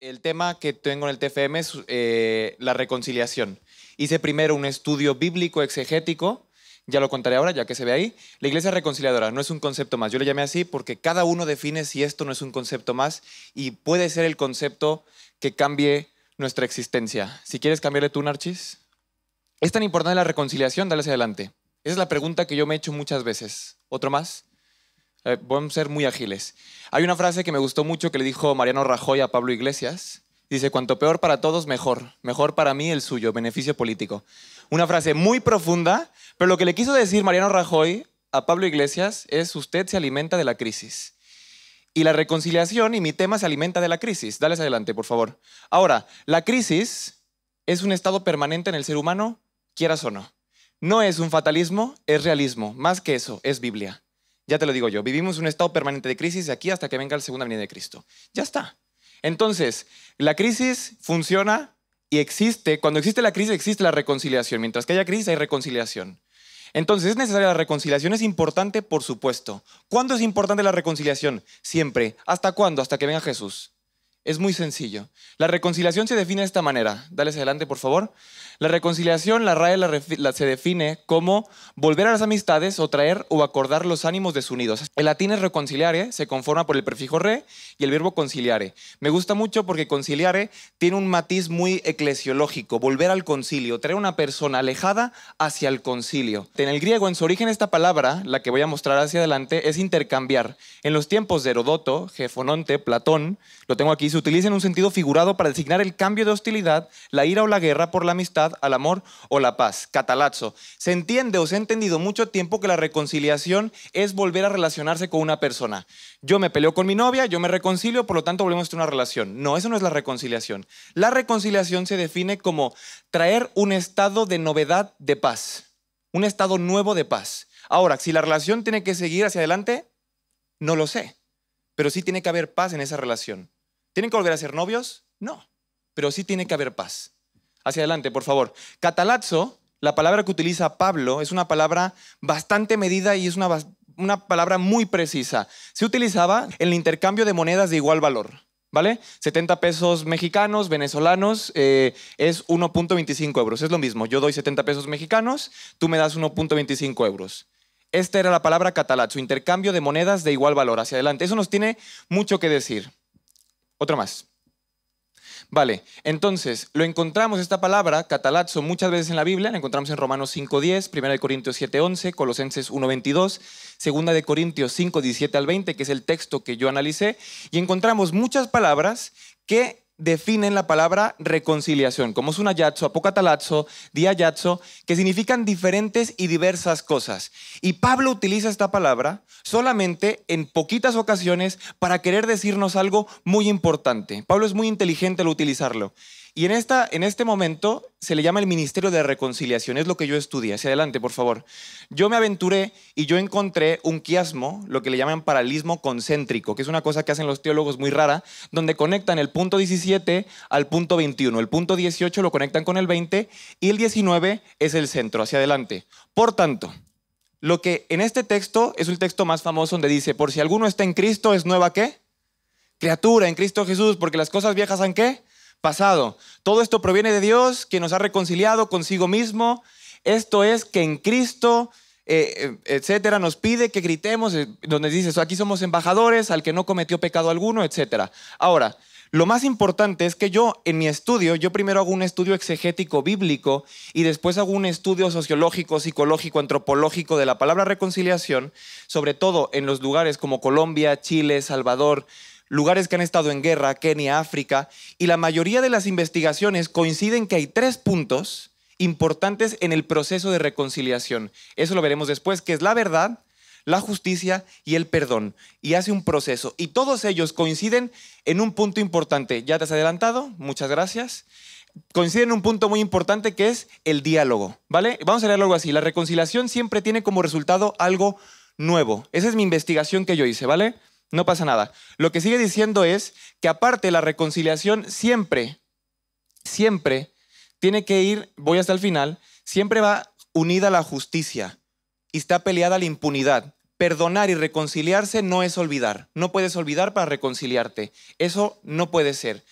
El tema que tengo en el TFM es la reconciliación. Hice primero un estudio bíblico exegético, ya lo contaré ahora, ya que se ve ahí. La iglesia reconciliadora no es un concepto más. Yo le llamé así porque cada uno define si esto no es un concepto más y puede ser el concepto que cambie nuestra existencia. Si quieres cambiarle tú, Narcis. ¿Es tan importante la reconciliación? Dale hacia adelante. Esa es la pregunta que yo me he hecho muchas veces. ¿Otro más? Vamos a ser muy ágiles. Hay una frase que me gustó mucho que le dijo Mariano Rajoy a Pablo Iglesias. Dice, cuanto peor para todos, mejor. Mejor para mí el suyo, beneficio político. Una frase muy profunda, pero lo que le quiso decir Mariano Rajoy a Pablo Iglesias es, usted se alimenta de la crisis. Y la reconciliación y mi tema se alimenta de la crisis. Dale adelante, por favor. Ahora, la crisis es un estado permanente en el ser humano, quieras o no. No es un fatalismo, es realismo. Más que eso, es Biblia. Ya te lo digo yo, vivimos un estado permanente de crisis de aquí hasta que venga la segunda venida de Cristo. Ya está. Entonces, la crisis funciona y existe. Cuando existe la crisis, existe la reconciliación. Mientras que haya crisis, hay reconciliación. Entonces, ¿es necesaria la reconciliación? ¿Es importante? Por supuesto. ¿Cuándo es importante la reconciliación? Siempre. ¿Hasta cuándo? Hasta que venga Jesús. Es muy sencillo. La reconciliación se define de esta manera. Dale hacia adelante, por favor. La reconciliación, la RAE se define como volver a las amistades o traer o acordar los ánimos desunidos. El latín es reconciliare, se conforma por el prefijo re y el verbo conciliare. Me gusta mucho porque conciliare tiene un matiz muy eclesiológico, volver al concilio, traer a una persona alejada hacia el concilio. En el griego, en su origen, esta palabra, la que voy a mostrar hacia adelante, es intercambiar. En los tiempos de Herodoto, Jefononte, Platón, lo tengo aquí, se utiliza en un sentido figurado para designar el cambio de hostilidad, la ira o la guerra por la amistad, al amor o la paz. Catalazzo. Se entiende o se ha entendido mucho tiempo que la reconciliación es volver a relacionarse con una persona. Yo me peleo con mi novia, yo me reconcilio, por lo tanto volvemos a tener una relación. No, eso no es la reconciliación. La reconciliación se define como traer un estado de novedad de paz, un estado nuevo de paz. Ahora, si la relación tiene que seguir hacia adelante, no lo sé, pero sí tiene que haber paz en esa relación. ¿Tienen que volver a ser novios? No, pero sí tiene que haber paz. Hacia adelante, por favor. Catalazzo, la palabra que utiliza Pablo, es una palabra bastante medida y es una palabra muy precisa. Se utilizaba en el intercambio de monedas de igual valor, ¿vale? 70 pesos mexicanos, venezolanos, es 1.25 euros. Es lo mismo, yo doy 70 pesos mexicanos, tú me das 1.25 euros. Esta era la palabra catalazzo, intercambio de monedas de igual valor. Hacia adelante. Eso nos tiene mucho que decir. Otro más. Vale, entonces, lo encontramos esta palabra, catalazzo, muchas veces en la Biblia. La encontramos en Romanos 5:10, 1 Corintios 7:11, Colosenses 1:22, 2 Corintios 5:17 al 20, que es el texto que yo analicé. Y encontramos muchas palabras que definen la palabra reconciliación, como sunayazzo, apocatalazzo, diayazzo, que significan diferentes y diversas cosas. Y Pablo utiliza esta palabra solamente en poquitas ocasiones para querer decirnos algo muy importante. Pablo es muy inteligente al utilizarlo. Y en este momento se le llama el ministerio de reconciliación, es lo que yo estudié. Hacia adelante, por favor. Yo me aventuré y yo encontré un quiasmo, lo que le llaman paralelismo concéntrico, que es una cosa que hacen los teólogos muy rara, donde conectan el punto 17 al punto 21. El punto 18 lo conectan con el 20 y el 19 es el centro. Hacia adelante. Por tanto, lo que en este texto es el texto más famoso donde dice, por si alguno está en Cristo, ¿es nueva qué? Criatura en Cristo Jesús, porque las cosas viejas han ¿qué? Pasado. Todo esto proviene de Dios, que nos ha reconciliado consigo mismo. Esto es que en Cristo, etcétera, nos pide que gritemos, donde dice, aquí somos embajadores, al que no cometió pecado alguno, etcétera. Ahora, lo más importante es que yo, en mi estudio, yo primero hago un estudio exegético bíblico y después hago un estudio sociológico, psicológico, antropológico de la palabra reconciliación, sobre todo en los lugares como Colombia, Chile, Salvador, lugares que han estado en guerra, Kenia, África, y la mayoría de las investigaciones coinciden que hay 3 puntos importantes en el proceso de reconciliación. Eso lo veremos después, que es la verdad, la justicia y el perdón. Y hace un proceso. Y todos ellos coinciden en un punto importante. ¿Ya te has adelantado? Muchas gracias. Coinciden en un punto muy importante que es el diálogo, ¿vale? Vamos a leerlo algo así. La reconciliación siempre tiene como resultado algo nuevo. Esa es mi investigación que yo hice, ¿vale? No pasa nada. Lo que sigue diciendo es que aparte la reconciliación siempre tiene que ir, voy hasta el final, siempre va unida a la justicia y está peleada a la impunidad. Perdonar y reconciliarse no es olvidar. No puedes olvidar para reconciliarte. Eso no puede ser.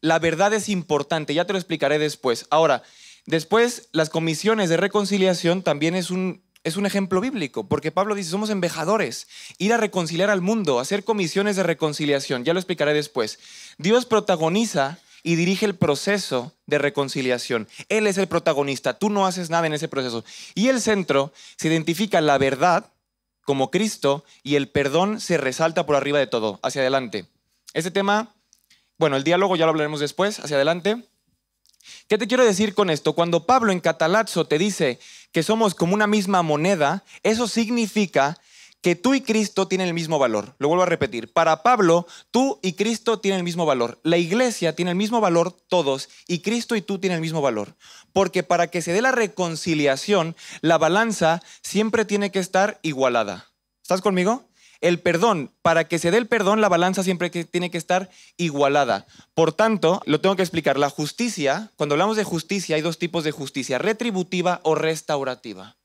la verdad es importante, ya te lo explicaré después. Ahora, después, las comisiones de reconciliación también es un ejemplo bíblico, porque Pablo dice, somos embajadores, ir a reconciliar al mundo, hacer comisiones de reconciliación, ya lo explicaré después. Dios protagoniza y dirige el proceso de reconciliación. Él es el protagonista, tú no haces nada en ese proceso. Y el centro se identifica la verdad como Cristo y el perdón se resalta por arriba de todo, hacia adelante. Este tema, bueno, el diálogo ya lo hablaremos después, hacia adelante. ¿Qué te quiero decir con esto? Cuando Pablo en Catalazzo te dice que somos como una misma moneda, eso significa que tú y Cristo tienen el mismo valor. Lo vuelvo a repetir. Para Pablo, tú y Cristo tienen el mismo valor. La iglesia tiene el mismo valor todos y Cristo y tú tienen el mismo valor. Porque para que se dé la reconciliación, la balanza siempre tiene que estar igualada. ¿Estás conmigo? El perdón, para que se dé el perdón, la balanza siempre tiene que estar igualada. Por tanto, lo tengo que explicar. La justicia, cuando hablamos de justicia, hay dos tipos de justicia, retributiva o restaurativa.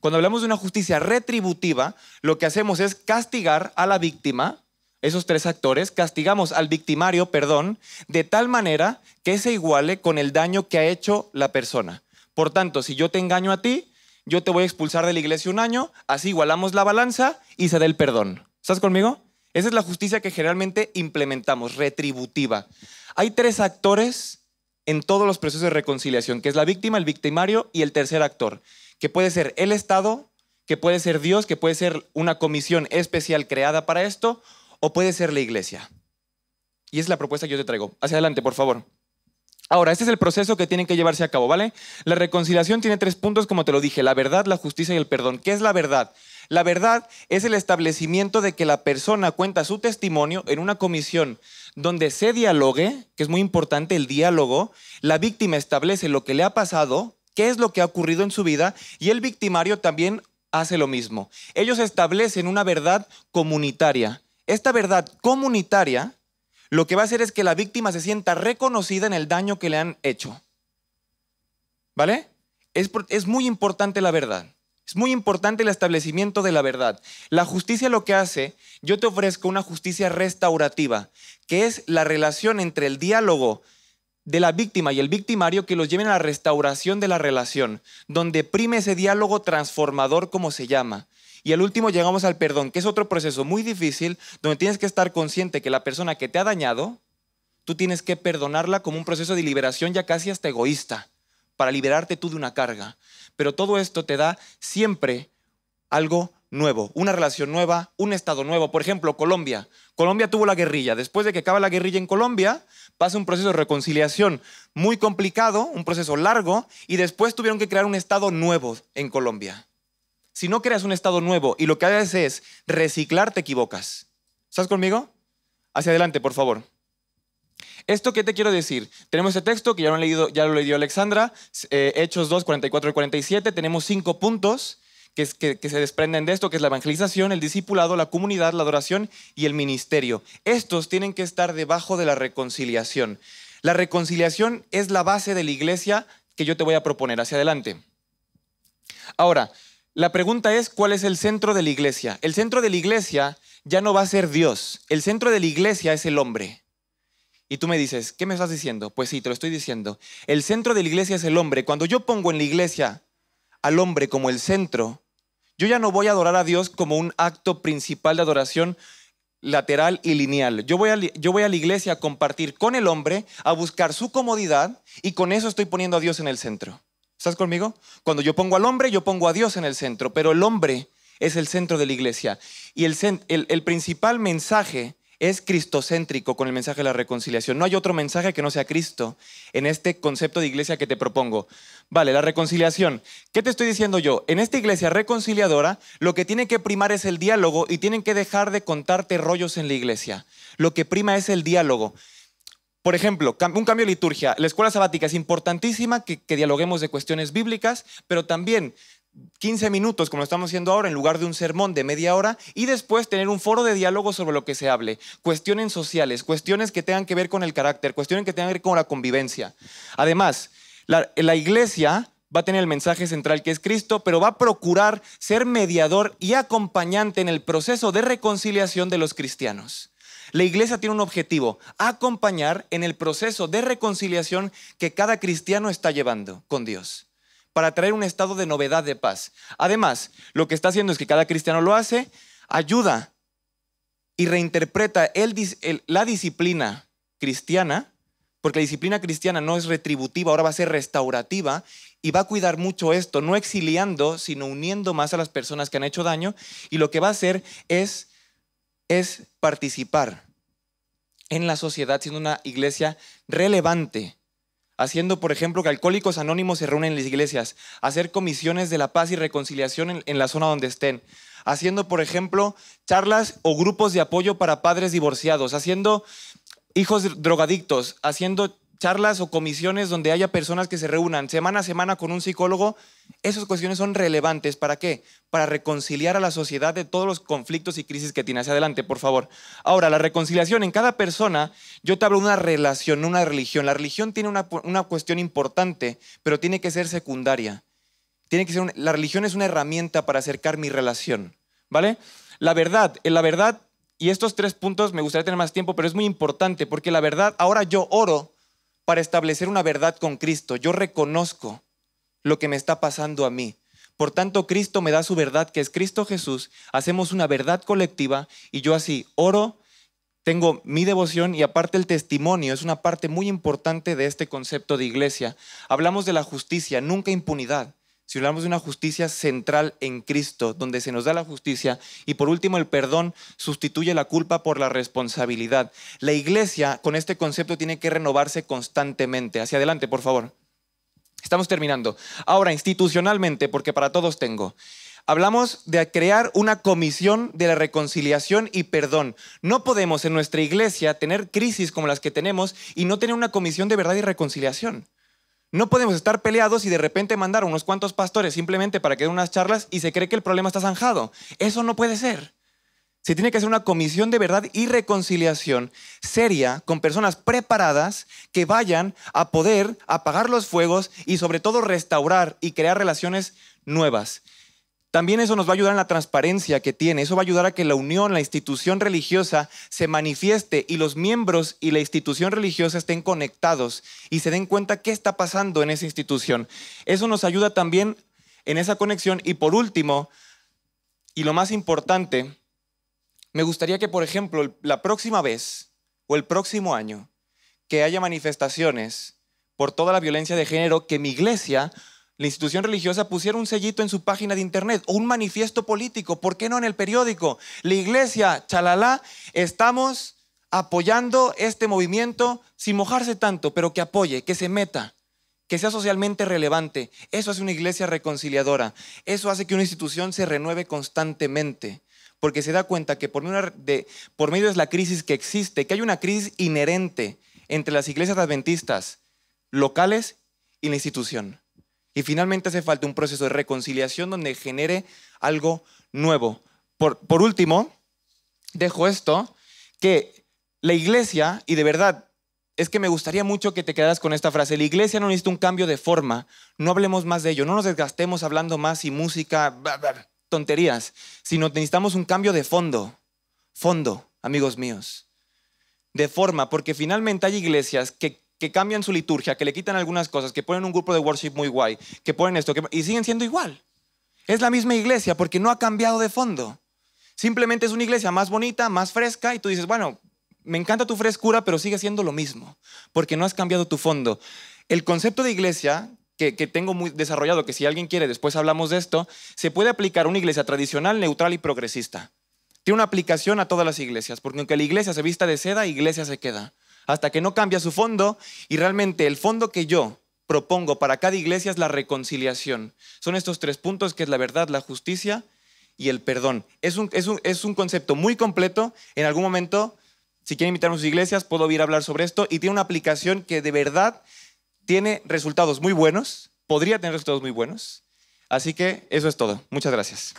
Cuando hablamos de una justicia retributiva, lo que hacemos es castigar a la víctima, esos tres actores, castigamos al victimario, perdón, de tal manera que se iguale con el daño que ha hecho la persona. Por tanto, si yo te engaño a ti, yo te voy a expulsar de la iglesia 1 año, así igualamos la balanza y se da el perdón. ¿Estás conmigo? Esa es la justicia que generalmente implementamos, retributiva. Hay tres actores en todos los procesos de reconciliación, que es la víctima, el victimario y el tercer actor, que puede ser el Estado, que puede ser Dios, que puede ser una comisión especial creada para esto, o puede ser la iglesia. Y esa es la propuesta que yo te traigo. Hacia adelante, por favor. Ahora, este es el proceso que tiene que llevarse a cabo, ¿vale? La reconciliación tiene 3 puntos, como te lo dije, la verdad, la justicia y el perdón. ¿Qué es la verdad? La verdad es el establecimiento de que la persona cuenta su testimonio en una comisión donde se dialogue, que es muy importante el diálogo, la víctima establece lo que le ha pasado, qué es lo que ha ocurrido en su vida y el victimario también hace lo mismo. Ellos establecen una verdad comunitaria. Esta verdad comunitaria lo que va a hacer es que la víctima se sienta reconocida en el daño que le han hecho. ¿Vale? Es muy importante la verdad. Es muy importante el establecimiento de la verdad. La justicia lo que hace, yo te ofrezco una justicia restaurativa, que es la relación entre el diálogo de la víctima y el victimario que los lleven a la restauración de la relación, donde prime ese diálogo transformador como se llama. Y al último llegamos al perdón, que es otro proceso muy difícil, donde tienes que estar consciente que la persona que te ha dañado, tú tienes que perdonarla como un proceso de liberación ya casi hasta egoísta, para liberarte tú de una carga. Pero todo esto te da siempre algo nuevo, una relación nueva, un estado nuevo. Por ejemplo, Colombia. Colombia tuvo la guerrilla. Después de que acaba la guerrilla en Colombia, pasa un proceso de reconciliación muy complicado, un proceso largo, y después tuvieron que crear un estado nuevo en Colombia. Si no creas un estado nuevo y lo que haces es reciclar, te equivocas. ¿Estás conmigo? Hacia adelante, por favor. ¿Esto qué te quiero decir? Tenemos este texto que ya lo leyó Alexandra, Hechos 2, 44 y 47. Tenemos 5 puntos que se desprenden de esto, que es la evangelización, el discipulado, la comunidad, la adoración y el ministerio. Estos tienen que estar debajo de la reconciliación. La reconciliación es la base de la iglesia que yo te voy a proponer. Hacia adelante. Ahora, la pregunta es, ¿cuál es el centro de la iglesia? El centro de la iglesia ya no va a ser Dios. El centro de la iglesia es el hombre. Y tú me dices, ¿qué me estás diciendo? Pues sí, te lo estoy diciendo. El centro de la iglesia es el hombre. Cuando yo pongo en la iglesia al hombre como el centro, yo ya no voy a adorar a Dios como un acto principal de adoración lateral y lineal. Yo voy a la iglesia a compartir con el hombre, a buscar su comodidad y con eso estoy poniendo a Dios en el centro. ¿Estás conmigo? Cuando yo pongo al hombre, yo pongo a Dios en el centro, pero el hombre es el centro de la iglesia. Y el principal mensaje es cristocéntrico con el mensaje de la reconciliación. No hay otro mensaje que no sea Cristo en este concepto de iglesia que te propongo. Vale, la reconciliación. ¿Qué te estoy diciendo yo? En esta iglesia reconciliadora, lo que tiene que primar es el diálogo y tienen que dejar de contarte rollos en la iglesia. Lo que prima es el diálogo. Por ejemplo, un cambio de liturgia. La escuela sabática es importantísima que dialoguemos de cuestiones bíblicas, pero también 15 minutos, como lo estamos haciendo ahora, en lugar de un sermón de media hora, y después tener un foro de diálogo sobre lo que se hable. Cuestiones sociales, cuestiones que tengan que ver con el carácter, cuestiones que tengan que ver con la convivencia. Además, la iglesia va a tener el mensaje central que es Cristo, pero va a procurar ser mediador y acompañante en el proceso de reconciliación de los cristianos. La iglesia tiene un objetivo: acompañar en el proceso de reconciliación que cada cristiano está llevando con Dios, para traer un estado de novedad, de paz. Además, lo que está haciendo es que cada cristiano lo hace, ayuda y reinterpreta la disciplina cristiana, porque la disciplina cristiana no es retributiva, ahora va a ser restaurativa, y va a cuidar mucho esto, no exiliando, sino uniendo más a las personas que han hecho daño, y lo que va a hacer es participar en la sociedad, siendo una iglesia relevante, haciendo, por ejemplo, que Alcohólicos Anónimos se reúnen en las iglesias, hacer comisiones de la paz y reconciliación en la zona donde estén, haciendo, por ejemplo, charlas o grupos de apoyo para padres divorciados, haciendo hijos drogadictos, haciendo charlas o comisiones donde haya personas que se reúnan semana a semana con un psicólogo. Esas cuestiones son relevantes. ¿Para qué? Para reconciliar a la sociedad de todos los conflictos y crisis que tiene. Hacia adelante, por favor. Ahora, la reconciliación en cada persona, yo te hablo de una relación, no una religión. La religión tiene una cuestión importante, pero tiene que ser secundaria. La religión es una herramienta para acercar mi relación, ¿vale? La verdad, y estos 3 puntos me gustaría tener más tiempo, pero es muy importante porque la verdad, ahora yo oro para establecer una verdad con Cristo. Yo reconozco lo que me está pasando a mí. Por tanto, Cristo me da su verdad, que es Cristo Jesús. Hacemos una verdad colectiva y yo así oro, tengo mi devoción y aparte el testimonio es una parte muy importante de este concepto de iglesia. Hablamos de la justicia, nunca impunidad. Si hablamos de una justicia central en Cristo, donde se nos da la justicia. Y por último, el perdón sustituye la culpa por la responsabilidad. La iglesia con este concepto tiene que renovarse constantemente. Hacia adelante, por favor. Estamos terminando. Ahora, institucionalmente, porque para todos tengo. Hablamos de crear una comisión de la reconciliación y perdón. No podemos en nuestra iglesia tener crisis como las que tenemos y no tener una comisión de verdad y reconciliación. No podemos estar peleados y de repente mandar a unos cuantos pastores simplemente para que den unas charlas y se cree que el problema está zanjado. Eso no puede ser. Se tiene que hacer una comisión de verdad y reconciliación seria, con personas preparadas que vayan a poder apagar los fuegos y sobre todo restaurar y crear relaciones nuevas. También eso nos va a ayudar en la transparencia que tiene. Eso va a ayudar a que la unión, la institución religiosa se manifieste y los miembros y la institución religiosa estén conectados y se den cuenta qué está pasando en esa institución. Eso nos ayuda también en esa conexión. Y por último, y lo más importante, me gustaría que, por ejemplo, la próxima vez o el próximo año que haya manifestaciones por toda la violencia de género, que mi iglesia, la institución religiosa, pusiera un sellito en su página de internet o un manifiesto político. ¿Por qué no en el periódico? La iglesia, chalala, estamos apoyando este movimiento sin mojarse tanto, pero que apoye, que se meta, que sea socialmente relevante. Eso hace una iglesia reconciliadora. Eso hace que una institución se renueve constantemente, porque se da cuenta que por medio de la crisis que existe, que hay una crisis inherente entre las iglesias adventistas locales y la institución. Y finalmente hace falta un proceso de reconciliación donde genere algo nuevo. Por último, dejo esto, que la iglesia, y de verdad, es que me gustaría mucho que te quedaras con esta frase: la iglesia no necesita un cambio de forma, no hablemos más de ello, no nos desgastemos hablando más y música, tonterías, sino necesitamos un cambio de fondo, amigos míos, de forma, porque finalmente hay iglesias que cambian su liturgia, que le quitan algunas cosas, que ponen un grupo de worship muy guay, que ponen esto, y siguen siendo igual. Es la misma iglesia porque no ha cambiado de fondo. Simplemente es una iglesia más bonita, más fresca, y tú dices, bueno, me encanta tu frescura, pero sigue siendo lo mismo, porque no has cambiado tu fondo. El concepto de iglesia que tengo muy desarrollado, que si alguien quiere después hablamos de esto, se puede aplicar a una iglesia tradicional, neutral y progresista. Tiene una aplicación a todas las iglesias, porque aunque la iglesia se vista de seda, iglesia se queda. Hasta que no cambia su fondo, y realmente el fondo que yo propongo para cada iglesia es la reconciliación. Son estos 3 puntos, que es la verdad, la justicia y el perdón. Es un concepto muy completo. En algún momento, si quieren invitarme a sus iglesias, puedo ir a hablar sobre esto, y tiene una aplicación que de verdad tiene resultados muy buenos, podría tener resultados muy buenos. Así que eso es todo. Muchas gracias.